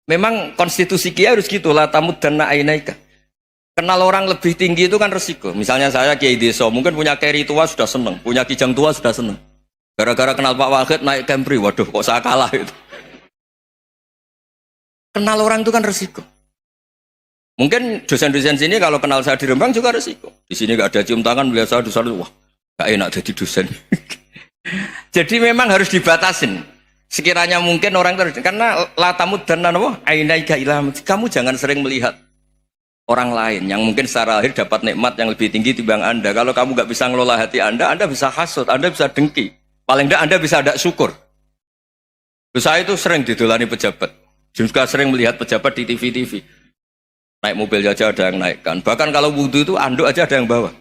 Memang konstitusi Kiai harus gitu, la tamuddanna ainaika. Kenal orang lebih tinggi itu kan resiko. Misalnya saya Kiai Deso, mungkin punya keri tua sudah seneng, punya kijang tua sudah seneng. Gara-gara kenal Pak Wahid naik Camry, waduh kok saya kalah itu. Kenal orang itu kan resiko. Mungkin dosen-dosen sini kalau kenal saya di Rembang juga resiko. Di sini gak ada cium tangan, melihat saya dosen, wah gak enak jadi dosen. Jadi memang harus dibatasin. Sekiranya mungkin orang terus, karena latamud dan nanawa ainaika ilham, kamu jangan sering melihat orang lain yang mungkin secara lahir dapat nikmat yang lebih tinggi timbang Anda. Kalau kamu nggak bisa ngelola hati Anda bisa hasut, Anda bisa dengki. Paling tidak Anda bisa ada syukur. Saya itu sering didolani pejabat, juga sering melihat pejabat di TV-TV. Naik mobil aja ada yang naikkan. Bahkan kalau wudhu itu anduk aja ada yang bawa.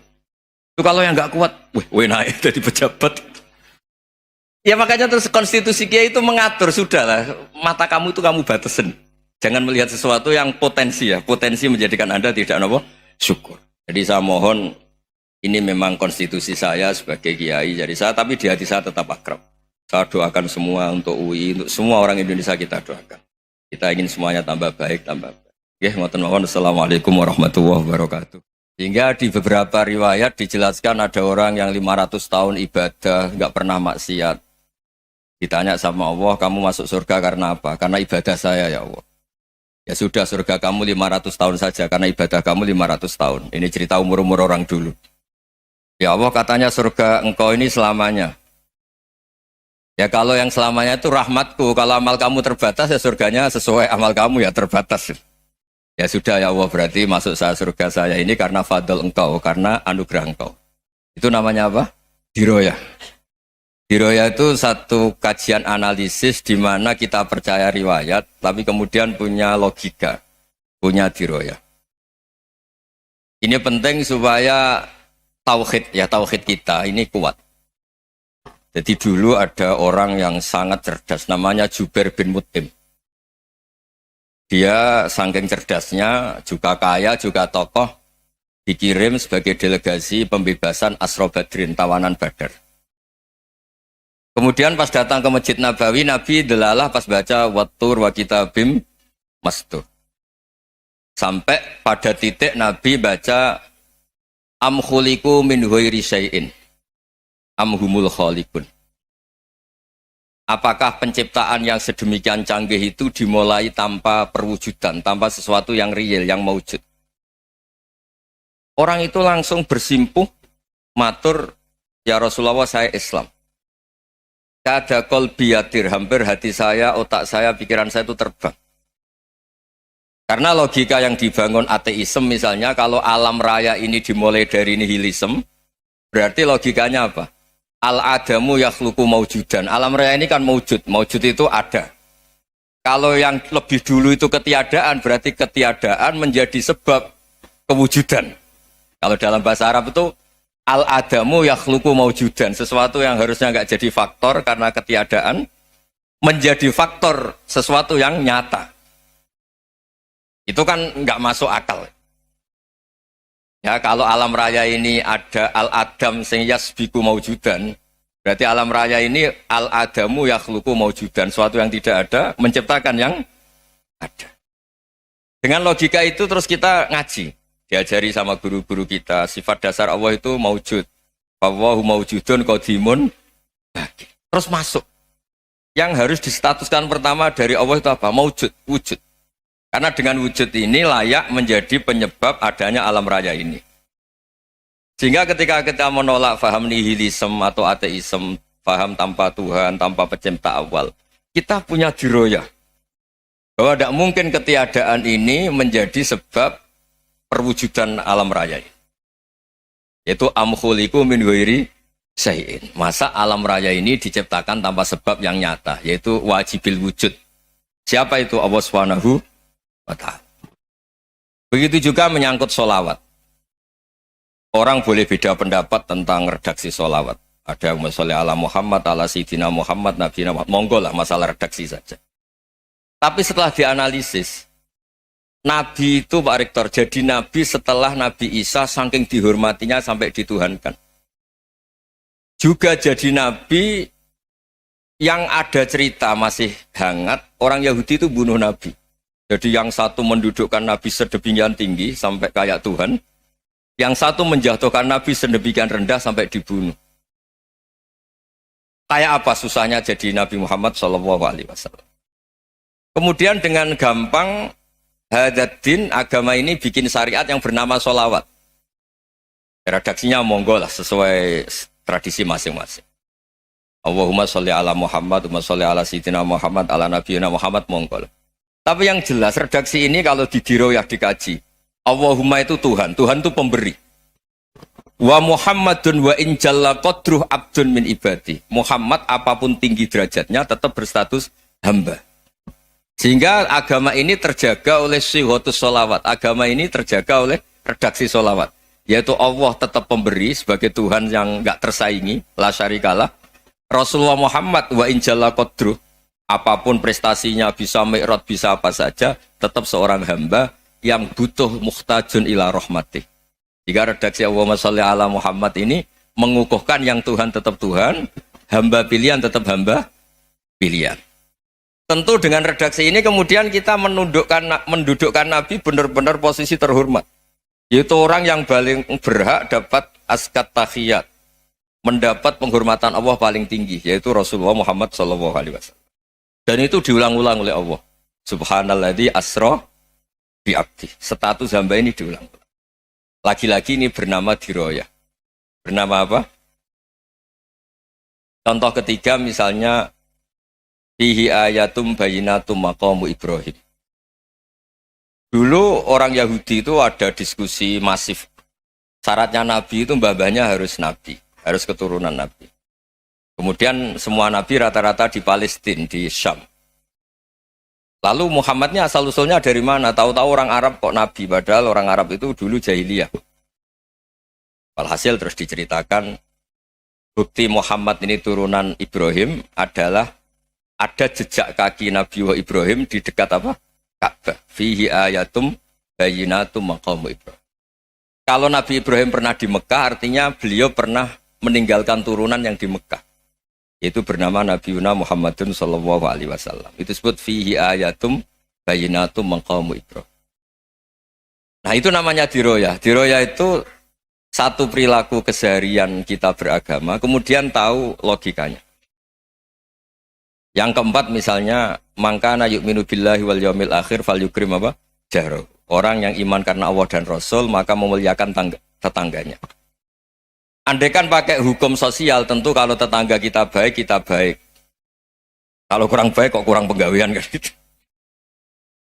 Itu kalau yang nggak kuat, weh naik jadi pejabat. Ya makanya terus konstitusi Kiai itu mengatur, sudahlah mata kamu itu kamu batasin. Jangan melihat sesuatu yang potensi ya, potensi menjadikan Anda tidak apa syukur. Jadi saya mohon, ini memang konstitusi saya sebagai Kiai, jadi saya, tapi di hati saya tetap akrab. Saya doakan semua untuk UI, untuk semua orang Indonesia kita doakan. Kita ingin semuanya tambah baik, tambah baik. Oke, ngoten mawon. Assalamualaikum warahmatullahi wabarakatuh. Hingga di beberapa riwayat dijelaskan ada orang yang 500 tahun ibadah, nggak pernah maksiat. Ditanya sama Allah, kamu masuk surga karena apa? Karena ibadah saya ya Allah. Ya sudah, surga kamu 500 tahun saja, karena ibadah kamu 500 tahun. Ini cerita umur-umur orang dulu. Ya Allah, katanya surga engkau ini selamanya. Ya kalau yang selamanya itu rahmatku, kalau amal kamu terbatas ya surganya sesuai amal kamu ya terbatas. Ya sudah ya Allah, berarti masuk saya surga saya ini karena fadl engkau, karena anugerah engkau. Itu namanya apa? Diroyah. Diroyah itu satu kajian analisis di mana kita percaya riwayat, tapi kemudian punya logika, punya diroyah. Ini penting supaya tauhid kita ini kuat. Jadi dulu ada orang yang sangat cerdas, namanya Jubair bin Mut'im. Dia saking cerdasnya, juga kaya, juga tokoh, dikirim sebagai delegasi pembebasan Asra Badrin, tawanan Badar. Kemudian pas datang ke Masjid Nabawi, Nabi delalah pas baca Wattur wa kitabim mastur. Sampai pada titik Nabi baca am khuliqu min ghairi syai'in am humul khaliqun. Apakah penciptaan yang sedemikian canggih itu dimulai tanpa perwujudan, tanpa sesuatu yang real, yang maujud? Orang itu langsung bersimpuh, matur, ya Rasulullah saya Islam. Kada qalbi yatir, hampir hati saya, otak saya, pikiran saya itu terbang. Karena logika yang dibangun ateisme misalnya, kalau alam raya ini dimulai dari nihilisme, berarti logikanya apa? Al-adamu yakhluqu maujudan. Alam raya ini kan maujud, maujud itu ada. Kalau yang lebih dulu itu ketiadaan, berarti ketiadaan menjadi sebab kewujudan. Kalau dalam bahasa Arab itu al-adamu yakhluqu maujudan, sesuatu yang harusnya nggak jadi faktor karena ketiadaan menjadi faktor sesuatu yang nyata. Itu kan nggak masuk akal. Ya, kalau alam raya ini ada al-adam sing yasbiku maujudan, berarti alam raya ini al-adamu yakhluqu maujudan, sesuatu yang tidak ada menciptakan yang ada. Dengan logika itu terus kita ngaji. Diajari sama guru-guru kita, sifat dasar Allah itu maujud. Wallahu maujudun qadimun. Terus masuk. Yang harus distatuskan pertama dari Allah itu apa? Maujud, wujud. Karena dengan wujud ini layak menjadi penyebab adanya alam raya ini. Sehingga ketika kita menolak faham nihilisme atau ateisme, faham tanpa Tuhan, tanpa pencipta awal, kita punya diroyah. Bahwa tidak mungkin ketiadaan ini menjadi sebab perwujudan alam raya ini. Yaitu am khuliqu min ghairi syai'in. Masa alam raya ini diciptakan tanpa sebab yang nyata, yaitu wajibil wujud. Siapa itu? Allah Subhanahu wa ta'ala. Begitu juga menyangkut sholawat. Orang boleh beda pendapat tentang redaksi sholawat. Ada yang sholli ala Muhammad, ala Sayyidina Muhammad, Nabi Muhammad. Monggo lah, masalah redaksi saja. Tapi setelah dianalisis, Nabi itu Pak Rektor, jadi Nabi setelah Nabi Isa saking dihormatinya sampai dituhankan. Juga jadi Nabi yang ada cerita masih hangat, orang Yahudi itu bunuh Nabi. Jadi yang satu mendudukkan Nabi sedemikian tinggi sampai kayak Tuhan, yang satu menjatuhkan Nabi sedemikian rendah sampai dibunuh. Kayak apa susahnya jadi Nabi Muhammad SAW. Kemudian dengan gampang Hadaddin agama ini bikin syariat yang bernama sholawat. Redaksinya monggo lah sesuai tradisi masing-masing. Allahumma sholli ala Muhammad, Allahumma sholli ala Sayyidina Muhammad, ala Nabiyina Muhammad, monggo. Tapi yang jelas redaksi ini kalau didiroyah dikaji, Allahumma itu Tuhan, Tuhan itu pemberi. Wa Muhammadun wa in jalla qadruh abdun min ibadi. Muhammad apapun tinggi derajatnya tetap berstatus hamba. Sehingga agama ini terjaga oleh syihotus sholawat. Agama ini terjaga oleh redaksi sholawat. Yaitu Allah tetap pemberi sebagai Tuhan yang enggak tersaingi, la syarikalah. Rasulullah Muhammad wa in jalla qadruh, apapun prestasinya, bisa mi'raj, bisa apa saja, tetap seorang hamba yang butuh muhtajun ila rahmatih. Jika redaksi Allahumma sholli ala Muhammad ini mengukuhkan yang Tuhan tetap Tuhan, hamba pilihan tetap hamba pilihan. Tentu dengan redaksi ini kemudian kita mendudukkan Nabi benar-benar posisi terhormat. Yaitu orang yang paling berhak dapat askat tahiyat, mendapat penghormatan Allah paling tinggi, yaitu Rasulullah Muhammad SAW. Dan itu diulang-ulang oleh Allah. Subhanalladzi asra bi abdi. Status hamba ini diulang. Lagi-lagi ini bernama diroyah. Bernama apa? Contoh ketiga misalnya fihi ayatum bayinatum maqamu Ibrahim. Dulu orang Yahudi itu ada diskusi masif. Syaratnya Nabi itu mbah-mbahnya harus Nabi. Harus keturunan Nabi. Kemudian semua Nabi rata-rata di Palestina, di Syam. Lalu Muhammadnya asal-usulnya dari mana? Tahu-tahu orang Arab kok Nabi, padahal orang Arab itu dulu jahiliyah. Walhasil terus diceritakan, bukti Muhammad ini turunan Ibrahim adalah ada jejak kaki Nabi Ibrahim di dekat apa? Ka'bah. Fihi ayatum bayinatum maqamu Ibrahim. Kalau Nabi Ibrahim pernah di Mekah, artinya beliau pernah meninggalkan turunan yang di Mekah, yaitu bernama Nabi Muhammadun sallallahu alaihi wasallam. Itu disebut fihi ayatum bayinatum maqamu Ibrahim. Nah, itu namanya diroyah. Diroyah itu satu perilaku keseharian kita beragama, kemudian tahu logikanya. Yang keempat misalnya, mangkana yu'minu billahi wal yaumil akhir falyukrim apa? Jaro. Orang yang iman karena Allah dan Rasul, maka memuliakan tetangganya. Andaikan pakai hukum sosial, tentu kalau tetangga kita baik, kita baik. Kalau kurang baik, kok kurang penggawean kan gitu.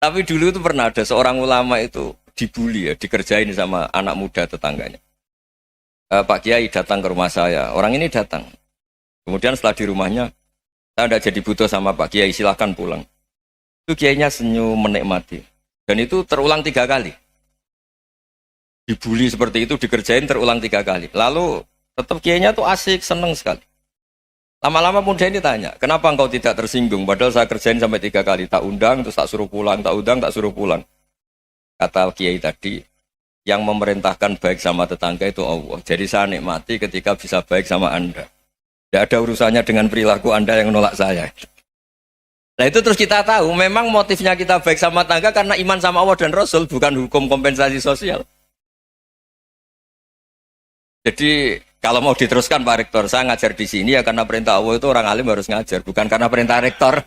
Tapi dulu itu pernah ada seorang ulama itu dibully ya, dikerjain sama anak muda tetangganya. Pak Kiai datang ke rumah saya, orang ini datang. Kemudian setelah di rumahnya, saya tidak jadi butuh sama Pak Kiai, silahkan pulang. Itu Kiainya senyum menikmati. Dan itu terulang 3 kali. Dibully seperti itu, dikerjain terulang 3 kali. Lalu tetap kiainya tuh asik, seneng sekali. Lama-lama muda ini tanya, kenapa engkau tidak tersinggung? Padahal saya kerjain sampai 3 kali, tak undang, terus tak suruh pulang, tak undang, tak suruh pulang. Kata kiai tadi, yang memerintahkan baik sama tetangga itu Allah. Jadi saya nikmati ketika bisa baik sama Anda. Tidak ada urusannya dengan perilaku Anda yang menolak saya. Nah itu terus kita tahu, memang motifnya kita baik sama tetangga karena iman sama Allah dan Rasul, bukan hukum kompensasi sosial. Jadi kalau mau diteruskan Pak Rektor, saya ngajar di sini ya karena perintah Allah itu orang alim harus ngajar, bukan karena perintah Rektor.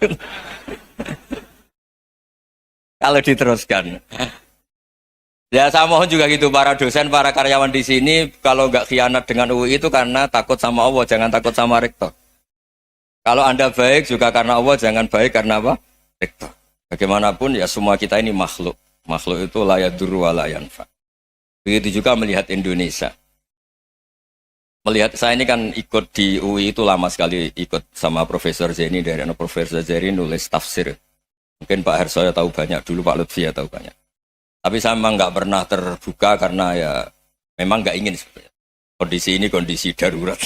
Kalau diteruskan. Ya saya mohon juga gitu para dosen, para karyawan di sini, kalau nggak khianat dengan UI itu karena takut sama Allah, jangan takut sama Rektor. Kalau Anda baik juga karena Allah, jangan baik karena apa? Rektor. Bagaimanapun ya semua kita ini makhluk. Makhluk itu la yadurru wa la yanfa. Begitu juga melihat Indonesia. Melihat saya ini kan ikut di UI itu lama sekali, ikut sama Profesor Zeni, dari Profesor Zeni nulis tafsir. Mungkin Pak Harsoyo tahu banyak, dulu Pak Lutfi ya tahu banyak. Tapi saya memang nggak pernah terbuka karena ya memang nggak ingin sebenarnya. Kondisi ini kondisi darurat.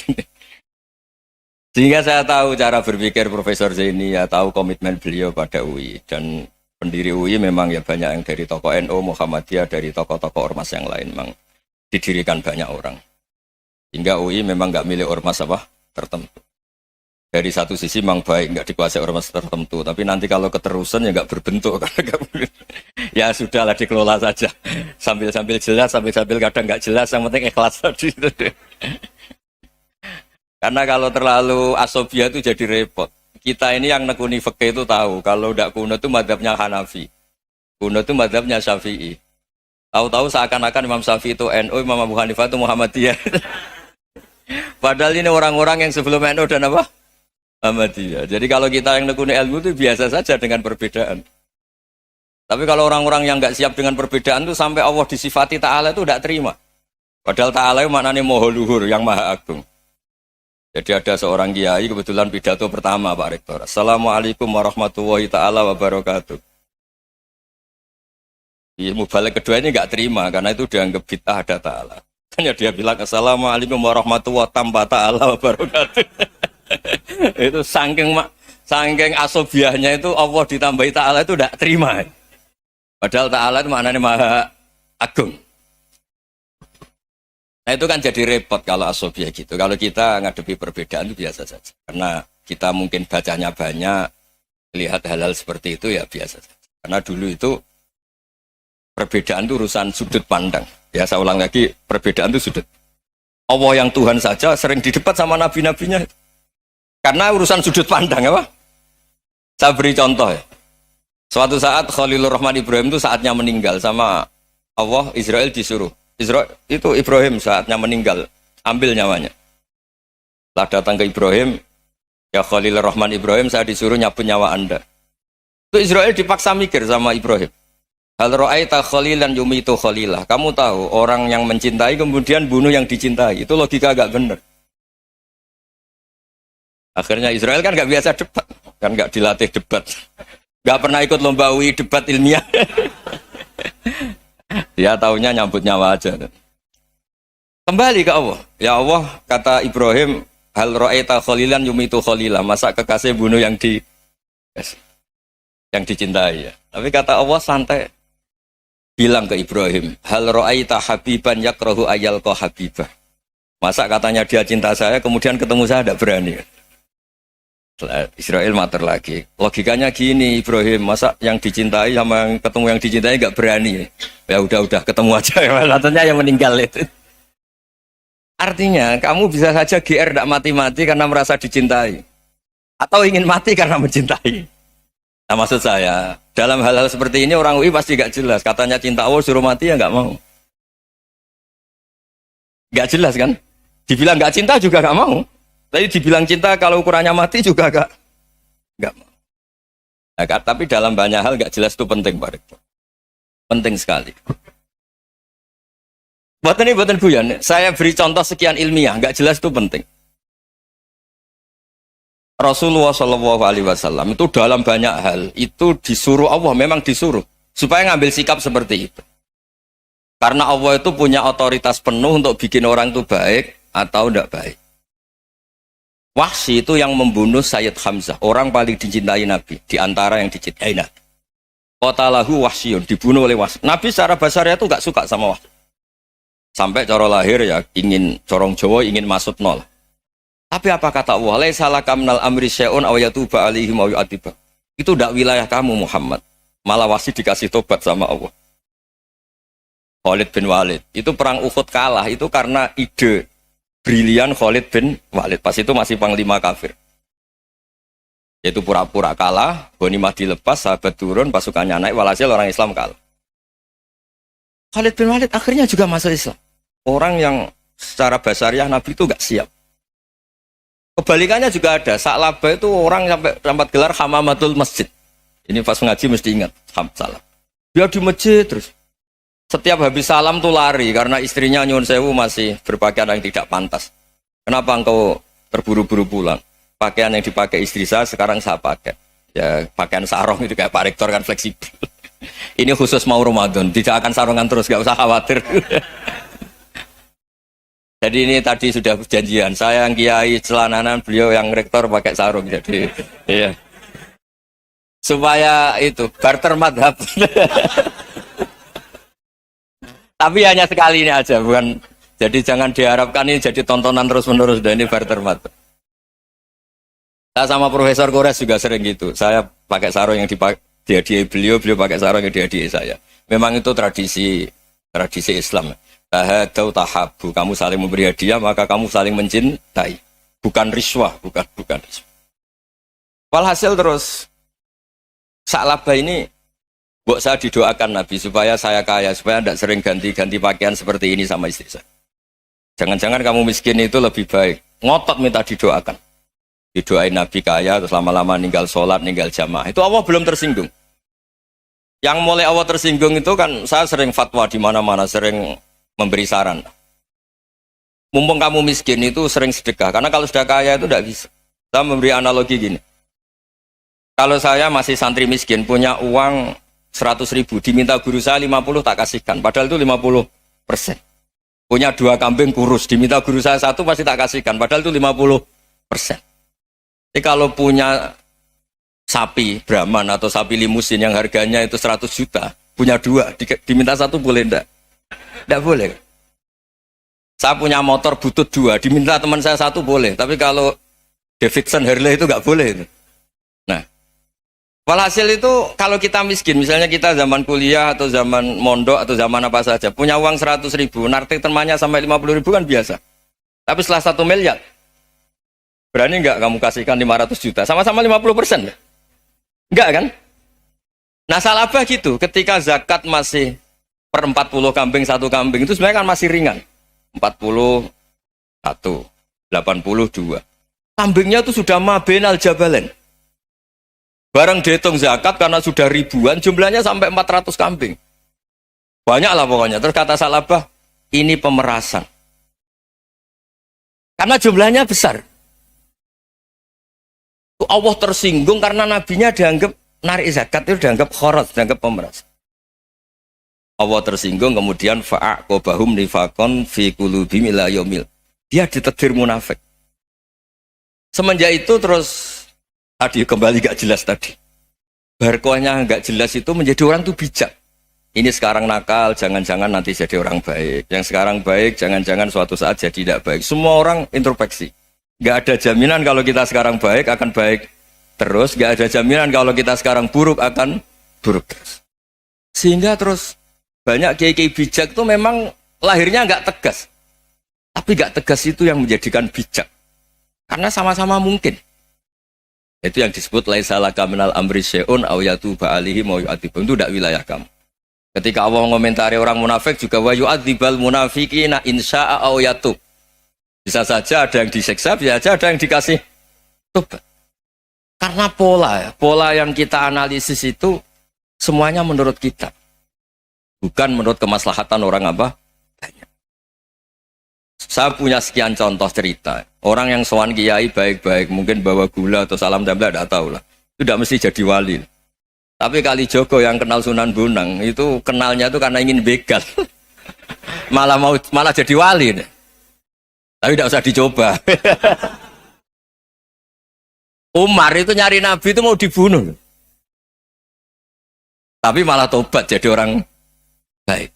Sehingga saya tahu cara berpikir Profesor Zeni, ya tahu komitmen beliau pada UI. Dan pendiri UI memang ya banyak yang dari tokoh NU, Muhammadiyah, dari tokoh-tokoh ormas yang lain memang didirikan banyak orang. Hingga UI memang nggak milik ormas apa tertentu. Dari satu sisi memang baik, nggak dikuasai ormas tertentu. Tapi nanti kalau keterusan ya nggak berbentuk. Ya sudahlah dikelola saja. Sambil-sambil jelas, sambil-sambil kadang nggak jelas. Yang penting ikhlas tadi. Karena kalau terlalu asobia itu jadi repot. Kita ini yang nekuni fikih itu tahu. Kalau udah kuno itu madhabnya Hanafi. Kuno itu madhabnya Syafi'i. Tahu-tahu seakan-akan Imam Syafi'i itu NU, Imam Abu Hanifah itu Muhammadiyah. Padahal ini orang-orang yang sebelum NU dan apa? Ahmadiyah. Jadi kalau kita yang nekuni ilmu itu biasa saja dengan perbedaan. Tapi kalau orang-orang yang nggak siap dengan perbedaan itu sampai Allah disifati Ta'ala itu tidak terima. Padahal Ta'ala itu maknanya Maha Luhur, yang Maha Agung. Jadi ada seorang kiai kebetulan pidato pertama Pak Rektor. Assalamualaikum warahmatullahi ta'ala wabarakatuh. Di mubalik kedua ini nggak terima karena itu dianggap bid'ah ada Ta'ala. Hanya dia bilang Assalamualaikum warahmatullahi ta'ala wabarakatuh. Itu saking asobiahnya itu Allah ditambahi Ta'ala itu tidak terima. Padahal Ta'ala itu maknanya Maha Agung. Nah itu kan jadi repot kalau asobiah gitu. Kalau kita ngadepi perbedaan itu biasa saja. Karena kita mungkin bacanya banyak, lihat hal-hal seperti itu ya biasa saja. Karena dulu itu perbedaan itu urusan sudut pandang. Ya saya ulang lagi, perbedaan itu sudut. Allah yang Tuhan saja sering didebat sama nabi-nabinya. Karena urusan sudut pandang apa? Saya beri contoh ya. Suatu saat Khalilur Rahman Ibrahim itu saatnya meninggal sama Allah, Israel disuruh. Israel itu Ibrahim saatnya meninggal, ambil nyawanya. Setelah datang ke Ibrahim, ya Khalilur Rahman Ibrahim, saya disuruh nyabut nyawa Anda. Itu Israel dipaksa mikir sama Ibrahim. Hal ra'aita khalilan yumitu khalilah. Kamu tahu orang yang mencintai kemudian bunuh yang dicintai. Itu logika agak benar. Akhirnya Israel kan nggak biasa debat, kan nggak dilatih debat, nggak pernah ikut lomba UI debat ilmiah. Dia taunya nyambut nyawa aja. Kembali ke Allah. Ya Allah, kata Ibrahim, hal ra'aita khalilan yumitu khalilah. Masa kekasih bunuh yang dicintai ya. Tapi kata Allah santai. Bilang ke Ibrahim, hal ra'aita habiban yakrahu ayyalqa habibah. Masa katanya dia cinta saya, kemudian ketemu saya tidak berani. Israel mater lagi. Logikanya gini Ibrahim, masa yang dicintai sama yang ketemu yang dicintai nggak berani. Ya udah ketemu aja. Katanya yang meninggal itu. Artinya kamu bisa saja GR tidak mati-mati karena merasa dicintai. Atau ingin mati karena mencintai. Nah maksud saya, dalam hal-hal seperti ini orang UI pasti nggak jelas. Katanya cinta Allah suruh mati ya nggak mau. Nggak jelas kan? Dibilang nggak cinta juga nggak mau. Tapi dibilang cinta kalau ukurannya mati juga nggak mau. Nah, tapi dalam banyak hal nggak jelas itu penting Pak Rektor. Penting sekali. Buatan Buyan, saya beri contoh sekian ilmiah, nggak jelas itu penting. Rasulullah SAW itu dalam banyak hal itu disuruh Allah, memang disuruh supaya ngambil sikap seperti itu. Karena Allah itu punya otoritas penuh untuk bikin orang itu baik atau tidak baik. Wahsy itu yang membunuh Sayyid Hamzah, orang paling dicintai Nabi, di antara yang dicintai Nabi. Qatalahu Wahsyun, dibunuh oleh Wahsy. Nabi secara basarnya itu nggak suka sama Wahsy. Sampai cara lahir ya ingin corong Jawa, ingin masuk nol. Tapi apa kata Allah? Laisa laka minal amri syai'un aw yatuba alaihim aw yu'adziba. Itu tidak wilayah kamu Muhammad. Malah Wahsy dikasih tobat sama Allah. Khalid bin Walid, itu perang Uhud kalah itu karena ide brilian Khalid bin Walid. Pas itu masih panglima kafir. Yaitu pura-pura kalah, ghanimah dilepas, sahabat turun, pasukannya naik, walhasil orang Islam kalah. Khalid bin Walid akhirnya juga masuk Islam. Orang yang secara basariah Nabi itu gak siap. Kebalikannya juga ada. Sa'labah itu orang sampai tempat gelar Hamamatul Masjid. Ini pas ngaji mesti ingat. Salam. Dia di masjid terus. Setiap habis salam tuh lari karena istrinya nyuwun sewu masih berpakaian yang tidak pantas. Kenapa engkau terburu-buru pulang? Pakaian yang dipakai istri saya sekarang saya pakai. Ya pakaian sarung itu kayak Pak Rektor kan fleksibel. Ini khusus mau Ramadan, tidak akan sarungan terus, gak usah khawatir. Jadi ini tadi sudah perjanjian. Saya yang kiai celananan, beliau yang rektor pakai sarung. Jadi iya. Supaya itu barter madhab. Tapi hanya sekali ini aja, bukan. Jadi jangan diharapkan ini jadi tontonan terus-menerus dan ini barter mata. Saya sama Profesor Kores juga sering gitu. Saya pakai sarung yang dihadiahi beliau, beliau pakai sarung yang dihadiahi saya. Memang itu tradisi Islam. Tahadau tahabu, kamu saling memberi hadiah maka kamu saling mencintai. Bukan riswah, bukan riswah. Walhasil terus Sa'labah ini buat saya didoakan Nabi supaya saya kaya, supaya tidak sering ganti-ganti pakaian seperti ini sama istri saya. Jangan-jangan kamu miskin itu lebih baik. Ngotot minta didoakan. Didoain Nabi kaya, terus lama-lama ninggal sholat, ninggal jamaah. Itu Allah belum tersinggung. Yang mulai Allah tersinggung itu kan saya sering fatwa di mana-mana, sering memberi saran. Mumpung kamu miskin itu sering sedekah, karena kalau sudah kaya itu tidak bisa. Saya memberi analogi gini. Kalau saya masih santri miskin, punya uang 100.000, diminta guru saya 50 tak kasihkan, padahal itu 50%. Punya 2 kambing kurus, diminta guru saya 1 pasti tak kasihkan, padahal itu 50%. Jadi kalau punya sapi Brahman atau sapi limusin yang harganya itu 100 juta, punya 2, diminta 1 boleh enggak? Enggak boleh. Saya punya motor butut 2, diminta teman saya 1 boleh, tapi kalau Davidson Harley itu enggak boleh itu. Nah, walhasil itu kalau kita miskin, misalnya kita zaman kuliah atau zaman mondok atau zaman apa saja, punya uang 100.000, narik temannya sampai 50.000 kan biasa. Tapi setelah 1 miliar, berani nggak kamu kasihkan 500 juta? Sama-sama 50%. Enggak kan? Nah Sa'labah gitu, ketika zakat masih per 40 kambing 1 kambing, itu sebenarnya kan masih ringan. 41, 82. Kambingnya itu sudah mabenal jabalen. Barang dihitung zakat karena sudah ribuan, jumlahnya sampai 400 kambing. Banyak lah pokoknya. Terus kata Sa'labah, ini pemerasan. Karena jumlahnya besar. Allah tersinggung karena nabinya dianggap narik zakat itu dianggap kharat, dianggap pemeras. Allah tersinggung kemudian fa'aqobahum nifakon fi qulubihim ila yaumil. Dia ditetir munafik. Semenjak itu terus tadi kembali gak jelas tadi. Barkohnya gak jelas itu menjadi orang tuh bijak. Ini sekarang nakal, jangan-jangan nanti jadi orang baik. Yang sekarang baik, jangan-jangan suatu saat jadi tidak baik. Semua orang introspeksi. Gak ada jaminan kalau kita sekarang baik akan baik terus. Gak ada jaminan kalau kita sekarang buruk akan buruk terus. Sehingga terus banyak kiai-kiai bijak itu memang lahirnya gak tegas. Tapi gak tegas itu yang menjadikan bijak. Karena sama-sama mungkin. Itu yang disebut laisa laka minal amri syai'un aw yatuba alaihi wa yu'adzibum. Itu tidak wilayah kamu. Ketika Allah mengomentari orang munafik juga wa yu'adzibal munafiqina insya'a aw yatub. Bisa saja ada yang diseksa, bisa saja ada yang dikasih tobat. Karena pola yang kita analisis itu semuanya menurut kita. Bukan menurut kemaslahatan orang apa? Banyak. Saya punya sekian contoh cerita. Orang yang sowan kiai baik-baik, mungkin bawa gula atau salam tempel, tidak tahu lah. Itu tidak mesti jadi wali. Tapi Kalijogo yang kenal Sunan Bonang, itu kenalnya itu karena ingin begal. malah jadi wali. Tapi tidak usah dicoba. Umar itu nyari Nabi itu mau dibunuh. Tapi malah tobat jadi orang baik.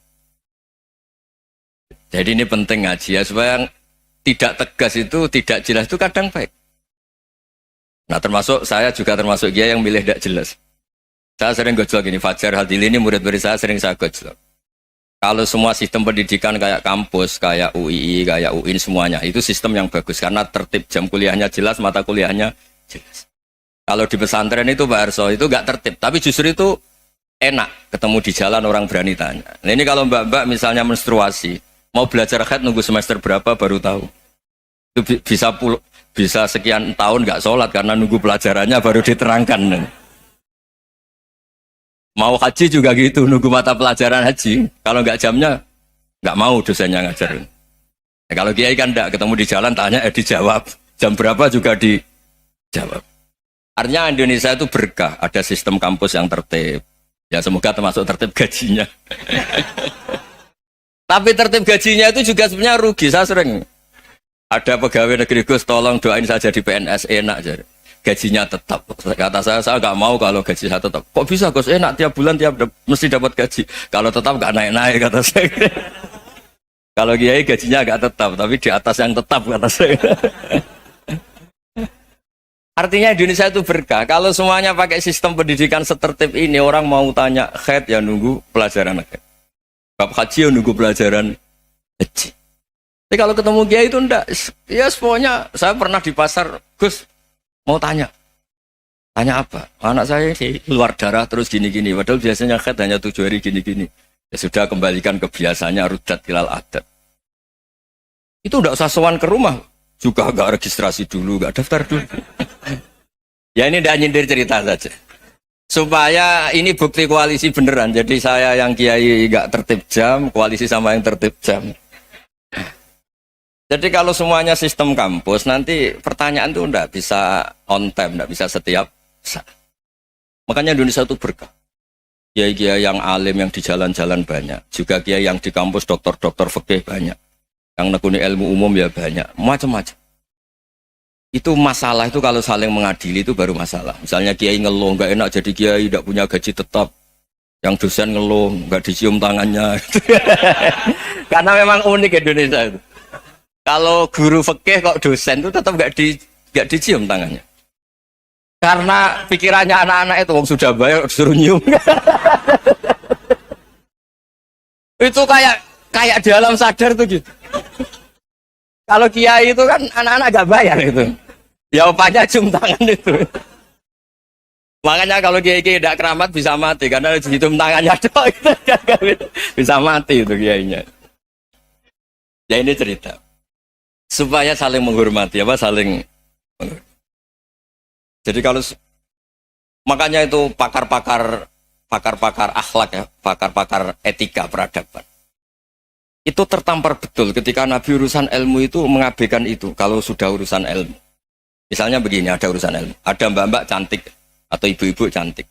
Jadi ini penting ngaji ya, supaya tidak tegas itu, tidak jelas itu kadang baik. Nah termasuk saya juga termasuk dia yang milih tidak jelas. Saya sering gojlok ini, Fajar Hadili ini murid-murid saya sering saya gojlok. Kalau semua sistem pendidikan kayak kampus, kayak UII, kayak UIN semuanya, itu sistem yang bagus karena tertib, jam kuliahnya jelas, mata kuliahnya jelas. Kalau di pesantren itu Pak Arso itu gak tertib, tapi justru itu enak ketemu di jalan orang berani tanya. Nah, ini kalau mbak-mbak misalnya menstruasi, mau belajar haid nunggu semester berapa baru tahu. Itu bisa sekian tahun gak sholat karena nunggu pelajarannya baru diterangkan. Mau haji juga gitu, nunggu mata pelajaran haji. Kalau nggak jamnya, nggak mau dosennya ngajarin. Ya, kalau kiai kan enggak, ketemu di jalan, tanya, dijawab. Jam berapa juga dijawab. Artinya Indonesia itu berkah, ada sistem kampus yang tertib. Ya semoga termasuk tertib gajinya. Tapi tertib gajinya itu juga sebenarnya rugi, saya sering. Ada pegawai negeri Gus, tolong doain saja di PNS, enak jadi. Gajinya tetap. Kata saya nggak mau kalau gaji saya tetap. Kok bisa Gus? Enak tiap bulan mesti dapat gaji. Kalau tetap nggak naik-naik kata saya. Kalau kiai gajinya nggak tetap, tapi di atas yang tetap kata saya. Artinya Indonesia itu berkah. Kalau semuanya pakai sistem pendidikan setertib ini, orang mau tanya khaid ya nunggu pelajaran khaid. Bab haji ya nunggu pelajaran haji. Tapi kalau ketemu kiai itu enggak. Ya semuanya, saya pernah di pasar, Gus, mau tanya. Tanya apa? Anak saya ini keluar darah terus gini-gini. Padahal biasanya khaid hanya 7 hari gini-gini. Ya sudah kembalikan ke biasanya, rudat ilal adat. Itu enggak usah sowan ke rumah. Juga enggak registrasi dulu, enggak daftar dulu. Ya ini enggak nyindir cerita saja. Supaya ini bukti koalisi beneran. Jadi saya yang kiai enggak tertib jam, koalisi sama yang tertib jam. Jadi kalau semuanya sistem kampus, nanti pertanyaan itu enggak bisa on time, enggak bisa setiap saat. Makanya Indonesia itu berkah. Kiai-kiai yang alim yang di jalan-jalan banyak. Juga kiai yang di kampus dokter-dokter fikih banyak. Yang nekuni ilmu umum ya banyak, macam-macam. Itu masalah itu kalau saling mengadili itu baru masalah. Misalnya kiai ngeluh, nggak enak jadi kiai, tidak punya gaji tetap. Yang dosen ngeluh, nggak dicium tangannya. Karena memang unik Indonesia itu. Kalau guru fikih kok dosen itu tetap nggak dicium tangannya. Karena pikirannya anak-anak itu, wong sudah bayar disuruh nyium. Itu kayak di alam sadar tuh gitu. Kalau kiai itu kan anak-anak gak bayar itu. Ya upahnya cium tangan itu. Makanya kalau kiai-kiai tidak keramat bisa mati karena cium tangannya doang itu bisa mati itu kiainya. Ya ini cerita. Supaya saling menghormati saling menghormati. Jadi kalau makanya itu pakar-pakar akhlak ya, pakar-pakar etika peradaban. Itu tertampar betul ketika Nabi urusan ilmu itu mengabaikan itu kalau sudah urusan ilmu. Misalnya begini, ada urusan ilmu, ada mbak-mbak cantik atau ibu-ibu cantik.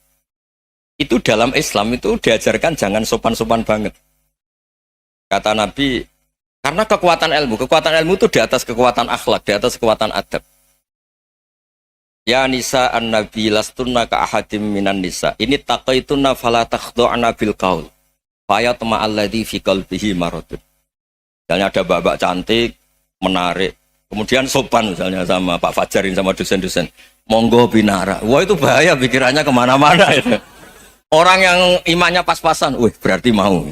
Itu dalam Islam itu diajarkan jangan sopan-sopan banget. Kata Nabi, karena kekuatan ilmu itu di atas kekuatan akhlak, di atas kekuatan adab. Ya nisa an-nabi lastunna ka ahadim minan nisa. Ini taqaitunna fala takhdu'na bil qaul. Fayatma alladhi fi qalbihi maradun. Misalnya ada mbak-mbak cantik, menarik, kemudian sopan misalnya sama Pak Fajarin sama dosen-dosen. Monggo binara. Wah itu bahaya pikirannya kemana-mana itu. Orang yang imannya pas-pasan, wih berarti mau.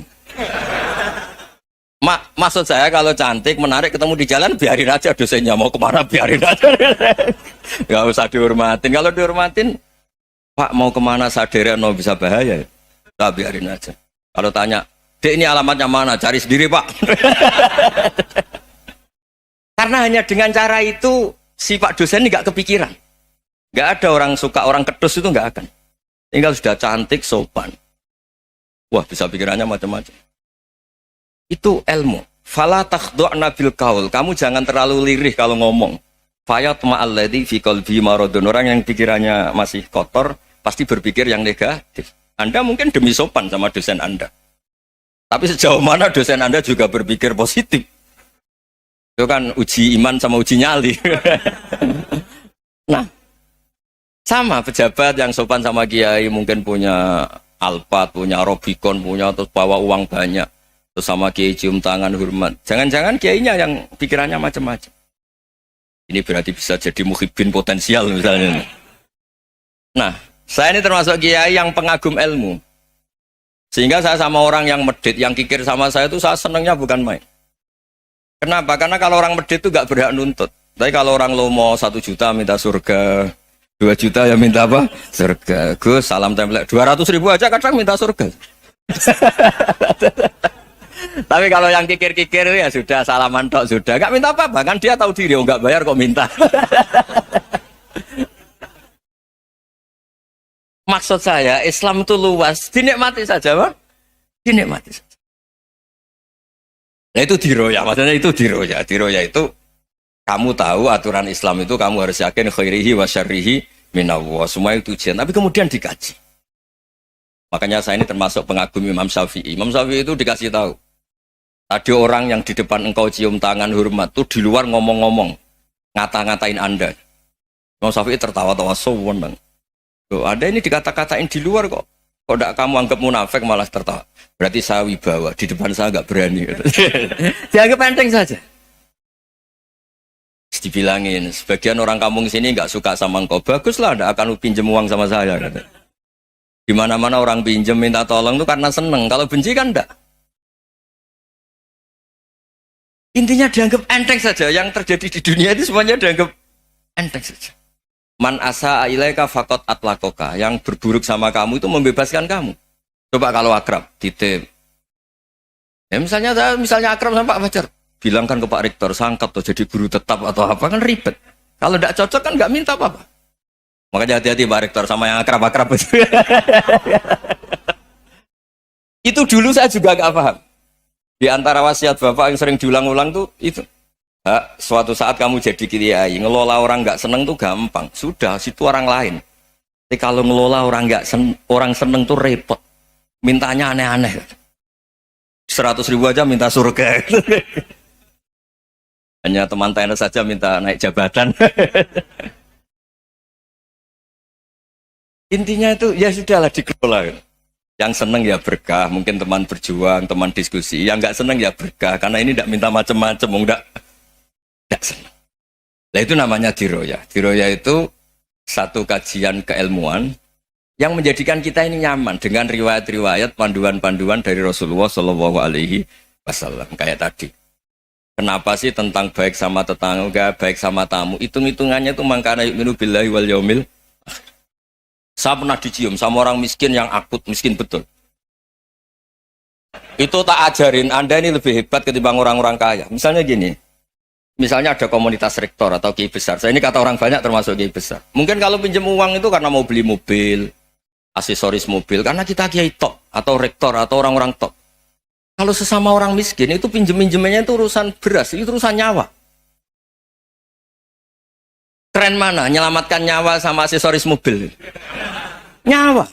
Maksud saya kalau cantik, menarik ketemu di jalan biarin aja dosennya mau kemana biarin aja. Gak usah dihormatin. Kalau dihormatin, Pak mau kemana sadere no bisa bahaya. Nah, biarin aja. Kalau tanya, Dek ini alamatnya mana? Cari sendiri Pak. Karena hanya dengan cara itu si Pak dosen ini gak kepikiran. Gak ada orang suka orang kedus itu gak akan. Tinggal sudah cantik, sopan. Wah bisa pikirannya macam-macam. Itu ilmu. Fala takhdu'na bil qaul. Kamu jangan terlalu lirih kalau ngomong. Fayatma alladhi fi qalbi maradun. Orang yang pikirannya masih kotor pasti berpikir yang negatif. Anda mungkin demi sopan sama dosen Anda. Tapi sejauh mana dosen Anda juga berpikir positif. Itu kan uji iman sama uji nyali. Nah, sama pejabat yang sopan sama kiai mungkin punya Alphard, punya Robicon, punya terus bawa uang banyak. Terus sama kiai cium tangan hormat. Jangan-jangan kiainya yang pikirannya macam-macam. Ini berarti bisa jadi muhibbin potensial misalnya. Nah, saya ini termasuk kiai yang pengagum ilmu. Sehingga saya sama orang yang medit, yang kikir sama saya itu saya senangnya bukan main. Kenapa? Karena kalau orang medit itu gak berhak nuntut. Tapi kalau orang lomo 1 juta minta surga, 2 juta ya minta apa? Surga. Gus, salam template. 200.000 aja kadang minta surga. Tapi kalau yang kikir-kikir ya sudah salaman tok sudah. Gak minta apa-apa, kan dia tahu diri, gak bayar kok minta. Maksud saya, Islam itu luas, dinikmati saja, Pak. Dinikmati saja. Nah itu diroya, maksudnya itu diroya. Diroya itu, kamu tahu aturan Islam itu, kamu harus yakin khairihi wa syarrihi minallah. Semua itu ujian, tapi kemudian dikaji. Makanya saya ini termasuk pengagum Imam Syafi'i. Imam Syafi'i itu dikasih tahu. Ada orang yang di depan engkau cium tangan hormat, tuh di luar ngomong-ngomong. Ngata-ngatain Anda. Imam Syafi'i tertawa-tawa, sowan. Ada ini dikata-katain di luar kok. Kok tidak kamu anggap munafik malah tertawa. Berarti saya wibawa, di depan saya nggak berani. Dianggap penting saja. dibilangin, sebagian orang kampung sini nggak suka sama engkau. Baguslah, nggak akan pinjem uang sama saya. Kata. Di mana-mana orang pinjem minta tolong itu karena seneng. Kalau benci kan enggak. Intinya dianggap enteng saja. Yang terjadi di dunia itu semuanya dianggap enteng saja. Man asa ilaika fakot atlakoka. Yang berburuk sama kamu itu membebaskan kamu. Coba kalau akrab, titip. Ya misalnya akrab sama Pak Fajar. Bilangkan ke Pak Rektor, sangkap tuh jadi guru tetap atau apa, kan ribet. Kalau tidak cocok kan nggak minta apa-apa. Makanya hati-hati Pak Rektor sama yang akrab-akrab itu. Itu dulu saya juga nggak paham. Di antara wasiat Bapak yang sering diulang-ulang tuh itu. Suatu saat kamu jadi kiai, ngelola orang nggak seneng tuh gampang. Sudah, situ orang lain. Tapi kalau ngelola orang orang seneng tuh repot. Mintanya aneh-aneh. 100.000 aja minta surga. Hanya teman tenis saja minta naik jabatan. Intinya itu ya sudahlah dikelola. Yang seneng ya berkah, mungkin teman berjuang, teman diskusi. Yang nggak seneng ya berkah, karena ini tidak minta macam-macam, nggak seneng. Nah itu namanya diroya. Diroya itu satu kajian keilmuan yang menjadikan kita ini nyaman dengan riwayat-riwayat, panduan-panduan dari Rasulullah Shallallahu Alaihi Wasallam kayak tadi. Kenapa sih tentang baik sama tetangga, baik sama tamu? Hitung-hitungannya itu mangkana yu'minu billahi wal yaumil. Saya pernah dicium sama orang miskin yang akut, miskin betul. Itu tak ajarin, Anda ini lebih hebat ketimbang orang-orang kaya. Misalnya gini, misalnya ada komunitas rektor atau kiai besar. Saya ini kata orang banyak termasuk kiai besar. Mungkin kalau pinjam uang itu karena mau beli mobil, aksesoris mobil, karena kita kiai top, atau rektor, atau orang-orang top. Kalau sesama orang miskin itu pinjem-pinjemannya itu urusan beras, itu urusan nyawa. Keren mana? Nyelamatkan nyawa sama aksesoris mobil. Nyawa.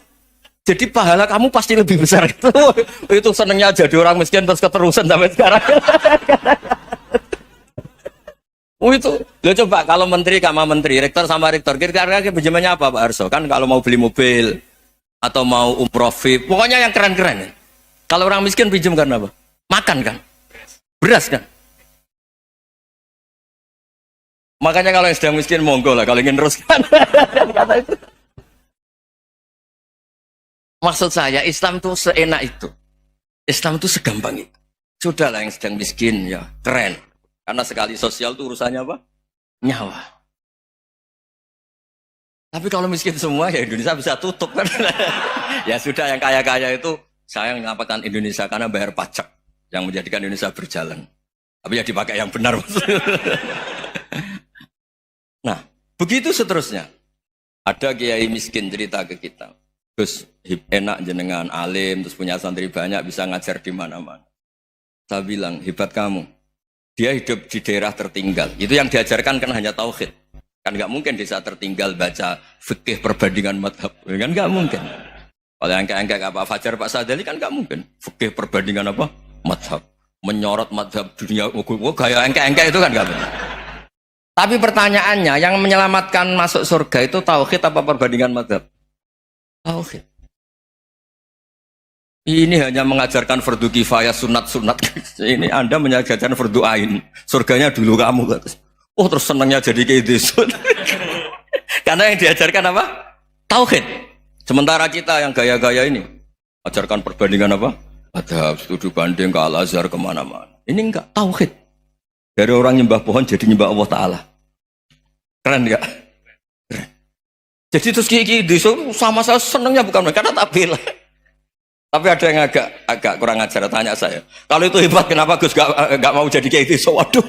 Jadi pahala kamu pasti lebih besar itu. Itu senengnya jadi orang miskin terus keterusan sampai sekarang. Itu. Lo coba kalau menteri sama menteri, rektor sama rektor, kira-kira pinjemannya apa Pak Arso? Kan kalau mau beli mobil atau mau umroh VIP, pokoknya yang keren-keren. Kalau orang miskin pinjam karena apa? Makan kan? Beras kan? Makanya kalau yang sedang miskin monggo lah kalau ingin teruskan. Kata itu. Maksud saya Islam itu seenak itu. Islam itu segampang itu. Sudahlah yang sedang miskin ya keren. Karena sekali sosial itu urusannya apa? Nyawa. Tapi kalau miskin semua ya Indonesia bisa tutup kan. Ya sudah yang kaya-kaya itu saya menyelamatkan Indonesia karena bayar pajak yang menjadikan Indonesia berjalan. Tapi ya dipakai yang benar. Nah, begitu seterusnya. Ada kiai miskin cerita ke kita. Terus enak jenengan alim, terus punya santri banyak, bisa ngajar di mana-mana. Saya bilang, hebat kamu. Dia hidup di daerah tertinggal. Itu yang diajarkan kan hanya tauhid. Kan nggak mungkin desa tertinggal baca fikih perbandingan madhab. Kan nggak mungkin. Kalau yang kayak Pak Fajar, Pak Sadali kan nggak mungkin. Fikih perbandingan apa? Madhab. Menyorot madhab dunia. Gaya engke-engke itu kan nggak benar. Tapi pertanyaannya, yang menyelamatkan masuk surga itu tauhid apa perbandingan madhab? Tauhid. Ini hanya mengajarkan fardu kifayah, sunat-sunat. Ini Anda mengajarkan fardu ain. Surganya dulu kamu. Oh terus senangnya jadi kayak gitu. Karena yang diajarkan apa? Tauhid. Sementara kita yang gaya-gaya ini, ajarkan perbandingan apa? Madhab, studi banding ke Al-Azhar kemana-mana. Ini enggak, tauhid. Dari orang nyembah pohon jadi nyembah Allah Ta'ala. Keren enggak? Keren. Jadi terus kiki sama saya senangnya bukan karena tak bela. Tapi ada yang agak kurang ajar, tanya saya. Kalau itu hebat, kenapa Gus gak mau jadi kayak gitu? Waduh.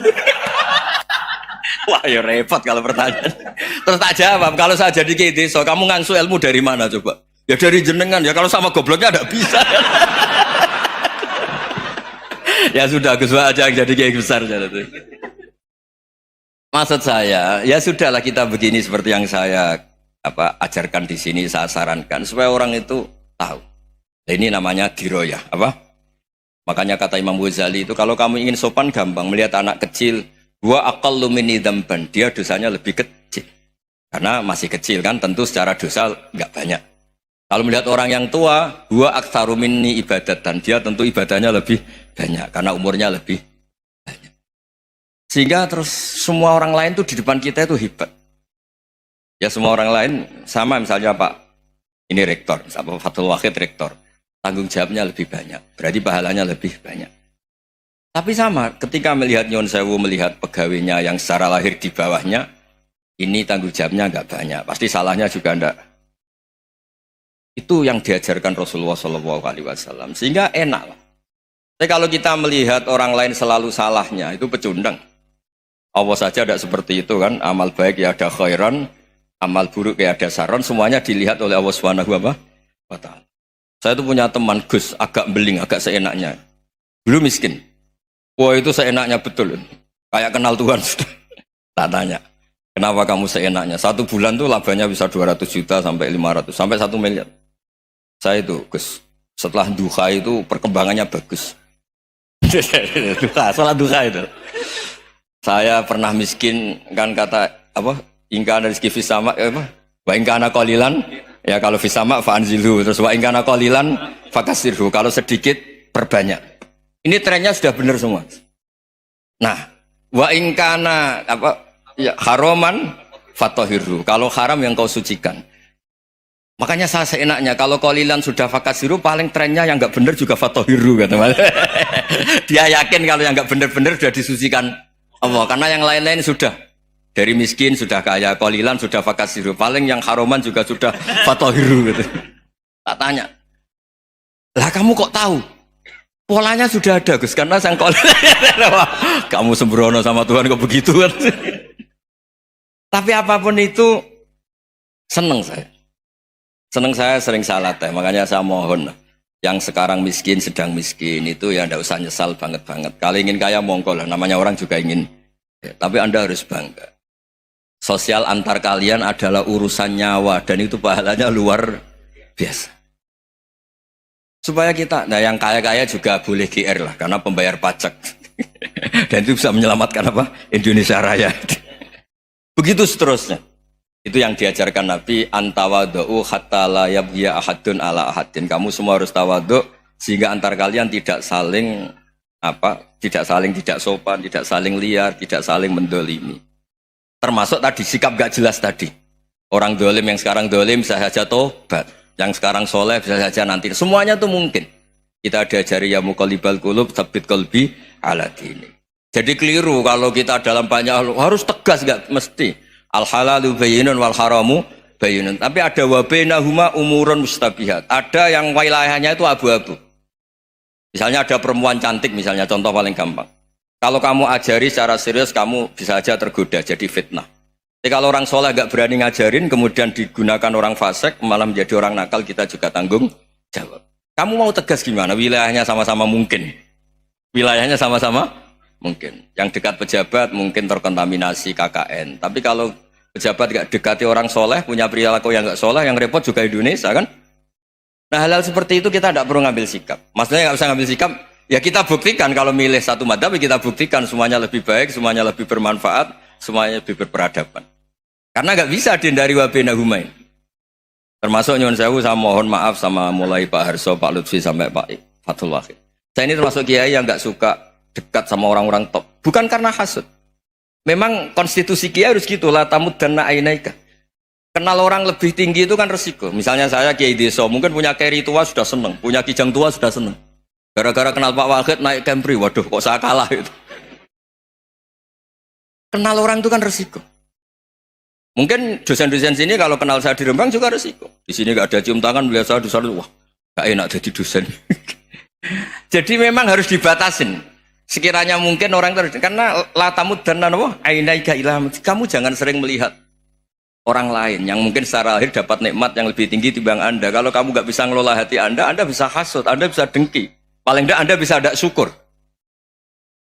Wah ya repot kalau pertanyaan. Terus tak jawab, kalau saya jadi kayak gitu, kamu ngangsu ilmu dari mana coba? Ya dari jenengan, ya kalau sama gobloknya ada bisa. Ya sudah, Gus aja yang jadi kayak besar. Maksud saya, ya sudahlah kita begini seperti yang saya ajarkan di sini, saya sarankan supaya orang itu tahu. Nah, ini namanya diroyah, apa? Makanya kata Imam Ghazali itu kalau kamu ingin sopan gampang melihat anak kecil, wa aqallu minni dzamban, dia dosanya lebih kecil. Karena masih kecil kan, tentu secara dosa enggak banyak. Kalau melihat orang yang tua, wa aktsaru minni ibadatan, dia tentu ibadahnya lebih banyak karena umurnya lebih banyak. Sehingga terus semua orang lain tuh di depan kita itu hebat. Ya semua orang lain sama, misalnya Pak ini rektor, Pak Fathul Wahid rektor, tanggung jawabnya lebih banyak, berarti pahalanya lebih banyak. Tapi sama, ketika melihat Nyon Sewu, melihat pegawainya yang secara lahir di bawahnya, ini tanggung jawabnya nggak banyak, pasti salahnya juga enggak. Itu yang diajarkan Rasulullah SAW, sehingga enak lah. Tapi kalau kita melihat orang lain selalu salahnya, itu pecundang. Allah saja tidak seperti itu kan, amal baik ya ada khairan, amal buruk ya ada saron, semuanya dilihat oleh Allah Subhanahu wa Ta'ala. Saya itu punya teman Gus, agak beling, agak seenaknya. Dulu miskin. Wah itu seenaknya betul. Kayak kenal Tuhan sudah. Tak tanya, kenapa kamu seenaknya? 1 bulan tuh labanya bisa 200 juta sampai 500, sampai 1 miliar. Saya itu Gus, setelah duha itu perkembangannya bagus. Sholat duha itu. Saya pernah miskin kan, kata apa? Ingkana rizki fisama apa? Wa ingkana qalilan ya kalau fisama fa'anzilhu, terus wa ingkana qalilan fakasirhu, kalau sedikit perbanyak. Ini trennya sudah benar semua. Nah, wa ingkana apa ya haroman fatahirhu, kalau haram yang kau sucikan. Makanya saya seenaknya kalau qalilan sudah fakasiru, paling trennya yang enggak benar juga fatahirhu kata Mas. Dia yakin kalau yang enggak benar-benar sudah disucikan Allah, karena yang lain-lain sudah dari miskin sudah kaya, qalilan sudah fakasiru, paling yang haroman juga sudah fatahiru gitu. Tak tanya, lah kamu kok tahu? Polanya sudah ada Gus, karena sang qalilan. Kamu sembrono sama Tuhan kok begitu kan? Tapi apapun itu seneng saya. Seneng saya sering salah teh, makanya saya mohon yang sekarang miskin, sedang miskin itu ya ndak usah nyesal banget-banget. Kalau ingin kaya monggo lah, namanya orang juga ingin. Ya, tapi Anda harus bangga. Sosial antar kalian adalah urusan nyawa dan itu pahalanya luar biasa. Supaya kita, nah yang kaya-kaya juga boleh GR lah karena pembayar pajak. Dan itu bisa menyelamatkan apa? Indonesia Raya. Begitu seterusnya. Itu yang diajarkan Nabi, antawadhu hatta la yabghiya ahadun ala ahadin. Kamu semua harus tawadhu sehingga antar kalian tidak saling tidak sopan, tidak saling liar, tidak saling mendolimi. Termasuk tadi sikap gak jelas tadi. Orang dolim yang sekarang dolim bisa saja tobat, yang sekarang soleh bisa saja nanti. Semuanya itu mungkin. Kita diajari ya muqallibal qulub tsabbit qalbi ala dini. Jadi keliru kalau kita dalam banyak harus tegas, gak mesti. Al halalu bayyinun wal haramu bayyinun. Tapi ada wa bainahuma umurun mustabihat. Ada yang wilayahnya itu abu-abu. Misalnya ada perempuan cantik, misalnya contoh paling gampang. Kalau kamu ajari secara serius, kamu bisa aja tergoda jadi fitnah. Tapi kalau orang soleh gak berani ngajarin, kemudian digunakan orang fasik, malah menjadi orang nakal, kita juga tanggung jawab. Kamu mau tegas gimana? Wilayahnya sama-sama mungkin. Wilayahnya sama-sama mungkin. Yang dekat pejabat mungkin terkontaminasi KKN. Tapi kalau pejabat gak dekati orang soleh, punya perilaku yang gak soleh, yang repot juga Indonesia kan? Nah hal-hal seperti itu kita tidak perlu ngambil sikap. Maksudnya nggak usah ngambil sikap, ya kita buktikan kalau milih satu madhab, kita buktikan semuanya lebih baik, semuanya lebih bermanfaat, semuanya lebih berperadaban. Karena nggak bisa dihindari wa bainahuma. Termasuk nyuwun sewu, saya mohon maaf sama mulai Pak Harso, Pak Lutfi sampai Pak Fathul Wahid. Saya ini termasuk kiai yang nggak suka dekat sama orang-orang top. Bukan karena hasud. Memang konstitusi kiai harus gitu, la tamuddanna ainaika. Kenal orang lebih tinggi itu kan resiko. Misalnya saya kiai desa, mungkin punya keri tua sudah seneng, punya kijang tua sudah seneng. Gara-gara kenal Pak Wahid naik Camry, waduh kok saya kalah itu. Kenal orang itu kan resiko. Mungkin dosen-dosen sini kalau kenal saya di Rembang juga resiko. Di sini gak ada cium tangan, melihat saya di sana, wah gak enak jadi dosen. Jadi memang harus dibatasin. Sekiranya mungkin orang terus, karena latamud dan nanawa ainaika ilham. Kamu jangan sering melihat orang lain yang mungkin secara lahir dapat nikmat yang lebih tinggi timbang Anda. Kalau kamu gak bisa ngelola hati Anda bisa hasut, Anda bisa dengki. Paling tidak Anda bisa ada syukur.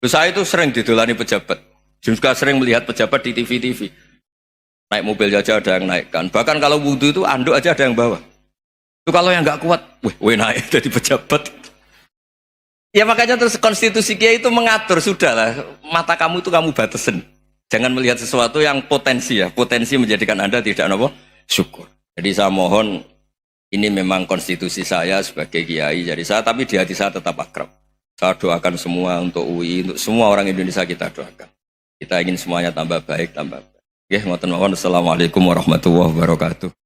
Saya itu sering didolani pejabat. Juga sering melihat pejabat di TV-TV. Naik mobil aja ada yang naikkan. Bahkan kalau wudhu itu anduk aja ada yang bawa. Itu kalau yang gak kuat, weh naik jadi pejabat. Ya makanya terus konstitusi kiai itu mengatur, sudahlah, mata kamu itu kamu batasin. Jangan melihat sesuatu yang potensi ya, potensi menjadikan Anda tidak apa syukur. Jadi saya mohon, ini memang konstitusi saya sebagai kiai, jadi saya, tapi di hati saya tetap akrab. Saya doakan semua untuk UI, untuk semua orang Indonesia kita doakan. Kita ingin semuanya tambah baik, tambah baik. Oke, ngoten mawon. Assalamualaikum warahmatullahi wabarakatuh.